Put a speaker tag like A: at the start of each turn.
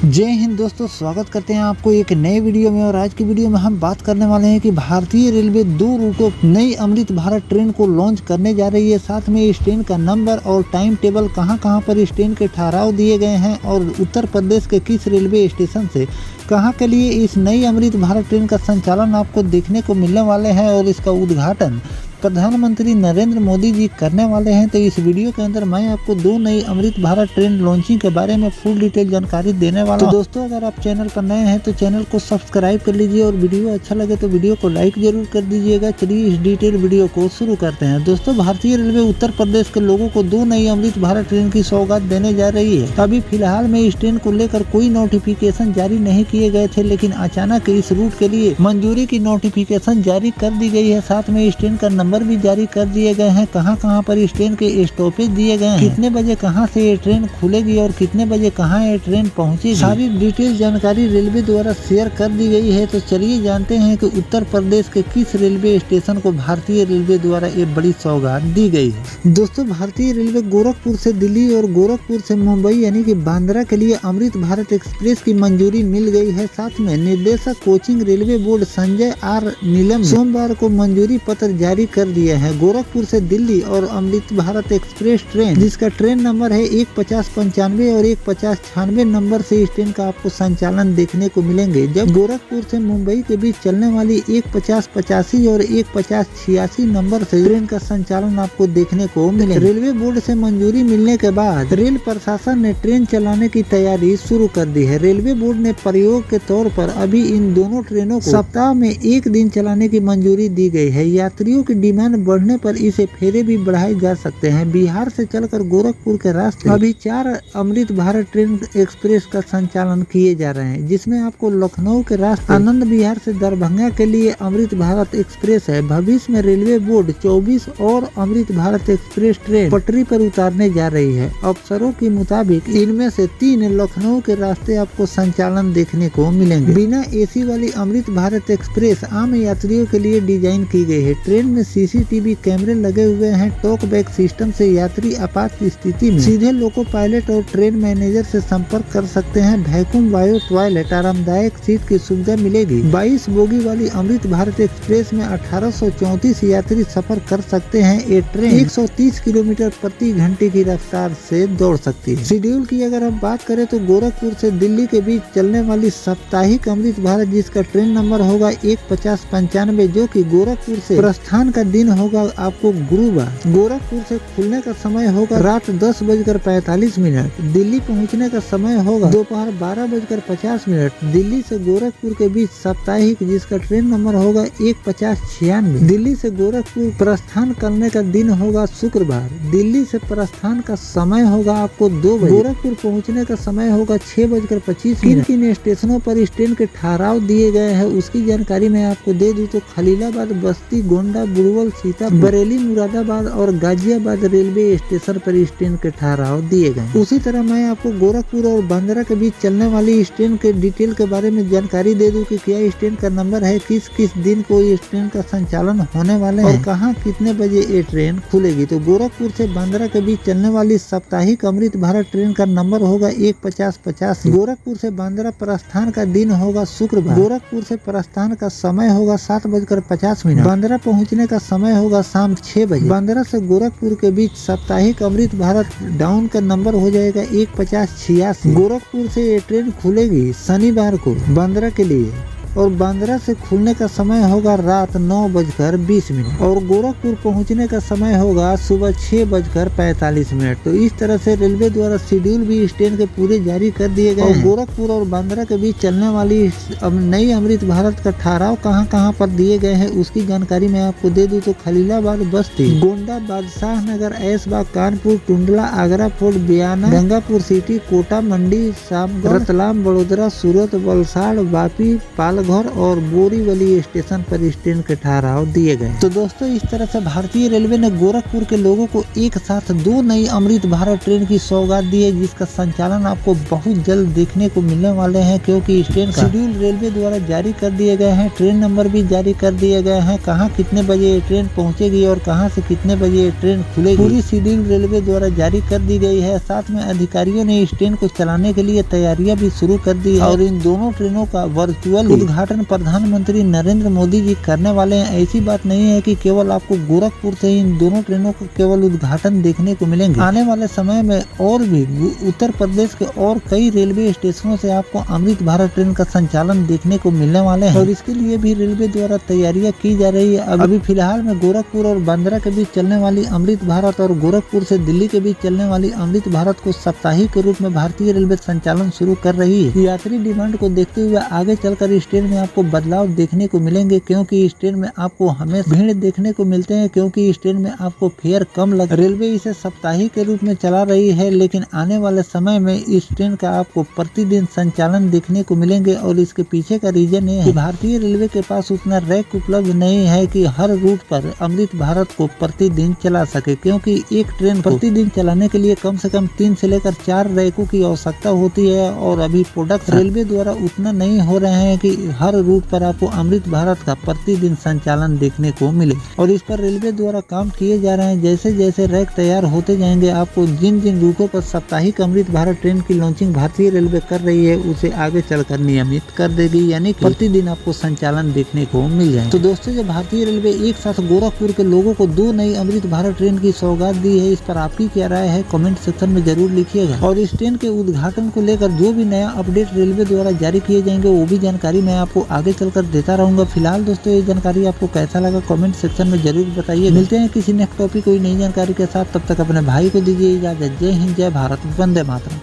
A: जय हिंद दोस्तों, स्वागत करते हैं आपको एक नए वीडियो में। और आज की वीडियो में हम बात करने वाले हैं कि भारतीय रेलवे 2 रूटों नई अमृत भारत ट्रेन को लॉन्च करने जा रही है। साथ में इस ट्रेन का नंबर और टाइम टेबल, कहां पर इस ट्रेन के ठहराव दिए गए हैं और उत्तर प्रदेश के किस रेलवे स्टेशन से कहां के लिए इस नई अमृत भारत ट्रेन का संचालन आपको देखने को मिलने वाले हैं और इसका उद्घाटन प्रधानमंत्री नरेंद्र मोदी जी करने वाले हैं। तो इस वीडियो के अंदर मैं आपको 2 नई अमृत भारत ट्रेन लॉन्चिंग के बारे में फुल डिटेल जानकारी देने वाला हूं। तो दोस्तों, अगर आप चैनल पर नए हैं तो चैनल को सब्सक्राइब कर लीजिए और वीडियो अच्छा लगे तो वीडियो को लाइक जरूर कर दीजिएगा। चलिए इस डिटेल वीडियो को शुरू करते हैं। दोस्तों, भारतीय रेलवे उत्तर प्रदेश के लोगों को 2 नई अमृत भारत ट्रेन की सौगात देने जा रही है। अभी फिलहाल में इस ट्रेन को लेकर कोई नोटिफिकेशन जारी नहीं किए गए थे, लेकिन अचानक इस रूट के लिए मंजूरी की नोटिफिकेशन जारी कर दी गई है। साथ में इस ट्रेन का नंबर भी जारी कर दिए गए हैं। कहां पर इस ट्रेन के स्टॉपेज दिए गए हैं, कितने बजे कहां से ये ट्रेन खुलेगी और कितने बजे कहां ये ट्रेन पहुंचेगी, सारी डिटेल जानकारी रेलवे द्वारा शेयर कर दी गई है। तो चलिए जानते हैं कि उत्तर प्रदेश के किस रेलवे स्टेशन को भारतीय रेलवे द्वारा ये बड़ी सौगात दी गई है। दोस्तों, भारतीय रेलवे गोरखपुर से दिल्ली और गोरखपुर से मुंबई यानी कि बांद्रा के लिए अमृत भारत एक्सप्रेस की मंजूरी मिल गई है। साथ में निर्देशक कोचिंग रेलवे बोर्ड संजय आर नीलम सोमवार को मंजूरी पत्र जारी कर दिया है। गोरखपुर से दिल्ली और अमृत भारत एक्सप्रेस ट्रेन, जिसका ट्रेन नंबर है 15095 और 15096 नंबर से इस ट्रेन का आपको संचालन देखने को मिलेंगे। जब गोरखपुर से मुंबई के बीच चलने वाली 15085 और 15086 नंबर से ट्रेन का संचालन आपको देखने को मिलेगा। रेलवे बोर्ड से मंजूरी मिलने के बाद रेल प्रशासन ने ट्रेन चलाने की तैयारी शुरू कर दी है। रेलवे बोर्ड ने प्रयोग के तौर पर अभी इन दोनों ट्रेनों को सप्ताह में 1 दिन चलाने की मंजूरी दी गई है। यात्रियों की डिमांड बढ़ने पर इसे फेरे भी बढ़ाए जा सकते हैं। बिहार से चलकर गोरखपुर के रास्ते अभी 4 अमृत भारत ट्रेन एक्सप्रेस का संचालन किए जा रहे हैं, जिसमें आपको लखनऊ के रास्ते आनंद विहार से दरभंगा के लिए अमृत भारत एक्सप्रेस है। भविष्य में रेलवे बोर्ड 24 और अमृत भारत एक्सप्रेस ट्रेन पटरी पर उतारने जा रही है। अफसरों के मुताबिक इनमें से 3 लखनऊ के रास्ते आपको संचालन देखने को मिलेंगे। बिना एसी वाली अमृत भारत एक्सप्रेस आम यात्रियों के लिए डिजाइन की गई है। ट्रेन में सीसीटीवी कैमरे लगे हुए हैं। टॉक बैक सिस्टम से यात्री आपात स्थिति में सीधे लोको पायलट और ट्रेन मैनेजर से संपर्क कर सकते हैं। वैक्यूम बायो टॉयलेट, आरामदायक सीट की सुविधा मिलेगी। 22 बोगी वाली अमृत भारत एक्सप्रेस में 1834 यात्री सफर कर सकते हैं। ये ट्रेन 130 किलोमीटर प्रति घंटे की रफ्तार से दौड़ सकती है। शेड्यूल की अगर हम बात करें तो गोरखपुर से दिल्ली के बीच चलने वाली साप्ताहिक अमृत भारत, जिसका ट्रेन नंबर होगा 15095, जो कि गोरखपुर से प्रस्थान का दिन होगा आपको गुरुवार। गोरखपुर से खुलने का समय होगा रात 10:45। दिल्ली पहुंचने का समय होगा दोपहर 12:50। दिल्ली से गोरखपुर के बीच साप्ताहिक, जिसका ट्रेन नंबर होगा 15096। दिल्ली से गोरखपुर प्रस्थान करने का दिन होगा शुक्रवार। दिल्ली से प्रस्थान का समय होगा आपको 2 बजे। गोरखपुर पहुंचने का समय होगा 6:25। किन स्टेशनों पर इस ट्रेन के ठहराव दिए गए हैं उसकी जानकारी मैं आपको दे दूं तो खलीलाबाद, बस्ती, गोंडा, बुड़वल, सीतापुर, बरेली, मुरादाबाद और गाजियाबाद रेलवे स्टेशन पर इस ट्रेन के ठहराव दिए गए। उसी तरह मैं आपको गोरखपुर और बांद्रा के बीच चलने वाली इस ट्रेन के डिटेल के बारे में जानकारी दे दूं कि क्या इस ट्रेन का नंबर है, किस किस दिन को इस ट्रेन का संचालन होने वाले हैं और कहां कितने बजे ये ट्रेन खुलेगी। तो गोरखपुर से बांद्रा के बीच चलने वाली साप्ताहिक अमृत भारत ट्रेन का नंबर होगा 15085। गोरखपुर से बांद्रा प्रस्थान का दिन होगा शुक्रवार। गोरखपुर से प्रस्थान का समय होगा 7:50। बांद्रा पहुंचने का समय होगा शाम 6 बजे। बांद्रा से गोरखपुर के बीच साप्ताहिक अमृत भारत डाउन का नंबर हो जाएगा 15086। गोरखपुर से ये ट्रेन खुलेगी शनिवार को बांद्रा के लिए और बांद्रा से खुलने का समय होगा रात 9:20 और गोरखपुर पहुंचने का समय होगा सुबह 6:45। तो इस तरह से रेलवे द्वारा शेड्यूल भी इस ट्रेन के पूरे जारी कर दिए गए और गोरखपुर और बांद्रा के बीच चलने वाली नई अमृत भारत का ठहराव कहां पर दिए गए हैं उसकी जानकारी मैं आपको दे दूं तो खलीलाबाद, बस्ती, गोंडा, बादशाह नगर, ऐशबाग, कानपुर, टुंडला, आगरा फोर्ट, बियाना, गंगापुर सिटी, कोटा, मंडी, शामगढ़, रतलाम, बड़ोदरा, सूरत, वलसाड़, वापी, पालघर, घर और बोरीवली स्टेशन पर इस ट्रेन के ठहराव दिए गए। तो दोस्तों इस तरह से भारतीय रेलवे ने गोरखपुर के लोगों को एक साथ 2 नई अमृत भारत ट्रेन की सौगात दी है, जिसका संचालन आपको बहुत जल्द देखने को मिलने वाले हैं, क्योंकि इस ट्रेन का शेड्यूल रेलवे द्वारा जारी कर दिए गए हैं, ट्रेन नंबर भी जारी कर दिए गए हैं, कहाँ कितने बजे ये ट्रेन पहुंचेगी और कहाँ से कितने बजे ये ट्रेन खुलेगी, पूरी शेड्यूल रेलवे द्वारा जारी कर दी गई है। साथ में अधिकारियों ने इस ट्रेन को चलाने के लिए तैयारियां भी शुरू कर दी है और इन दोनों ट्रेनों का वर्चुअल उद्घाटन प्रधानमंत्री नरेंद्र मोदी जी करने वाले हैं। ऐसी बात नहीं है कि केवल आपको गोरखपुर से इन दोनों ट्रेनों का केवल उद्घाटन देखने को मिलेंगे। आने वाले समय में और भी उत्तर प्रदेश के और कई रेलवे स्टेशनों से आपको अमृत भारत ट्रेन का संचालन देखने को मिलने वाले हैं और इसके लिए भी रेलवे द्वारा तैयारियां की जा रही है। अभी फिलहाल में गोरखपुर और बांद्रा के बीच चलने वाली अमृत भारत और गोरखपुर से दिल्ली के बीच चलने वाली अमृत भारत को साप्ताहिक के रूप में भारतीय रेलवे संचालन शुरू कर रही है। यात्री डिमांड को देखते हुए आगे चलकर इस ट्रेन में आपको बदलाव देखने को मिलेंगे, क्योंकि इस ट्रेन में आपको हमेशा भीड़ देखने को मिलते हैं, क्योंकि इस ट्रेन में आपको फेयर कम लग। रेलवे इसे साप्ताहिक के रूप में चला रही है, लेकिन आने वाले समय में इस ट्रेन का आपको प्रतिदिन संचालन देखने को मिलेंगे और इसके पीछे का रीजन ये है कि भारतीय रेलवे के पास उतना रैक उपलब्ध नहीं है कि हर रूट पर अमृत भारत को प्रतिदिन चला सके, क्योंकि एक ट्रेन प्रतिदिन चलाने के लिए कम से कम 3 से लेकर 4 रैकों की आवश्यकता होती है और अभी प्रोडक्ट रेलवे द्वारा उतना नहीं हो रहे हैं कि हर रूट पर आपको अमृत भारत का प्रतिदिन संचालन देखने को मिले और इस पर रेलवे द्वारा काम किए जा रहे हैं। जैसे जैसे रैक तैयार होते जाएंगे, आपको जिन जिन रूटों पर साप्ताहिक अमृत भारत ट्रेन की लॉन्चिंग भारतीय रेलवे कर रही है उसे आगे चलकर नियमित कर देगी, यानी प्रतिदिन आपको संचालन देखने को मिल जाए। तो दोस्तों जब भारतीय रेलवे एक साथ गोरखपुर के लोगों को 2 नई अमृत भारत ट्रेन की सौगात दी है, इस पर आपकी क्या राय है कमेंट सेक्शन में जरूर लिखिएगा और इस ट्रेन के उद्घाटन को लेकर जो भी नया अपडेट रेलवे द्वारा जारी किए जाएंगे वो भी जानकारी मैं आपको आगे चलकर देता रहूंगा। फिलहाल दोस्तों ये जानकारी आपको कैसा लगा कमेंट सेक्शन में जरूर बताइए। मिलते हैं किसी नेक्स्ट टॉपिक कोई नई जानकारी के साथ, तब तक अपने भाई को दीजिए इजाजत। जय हिंद, जय भारत, वंदे मातरम।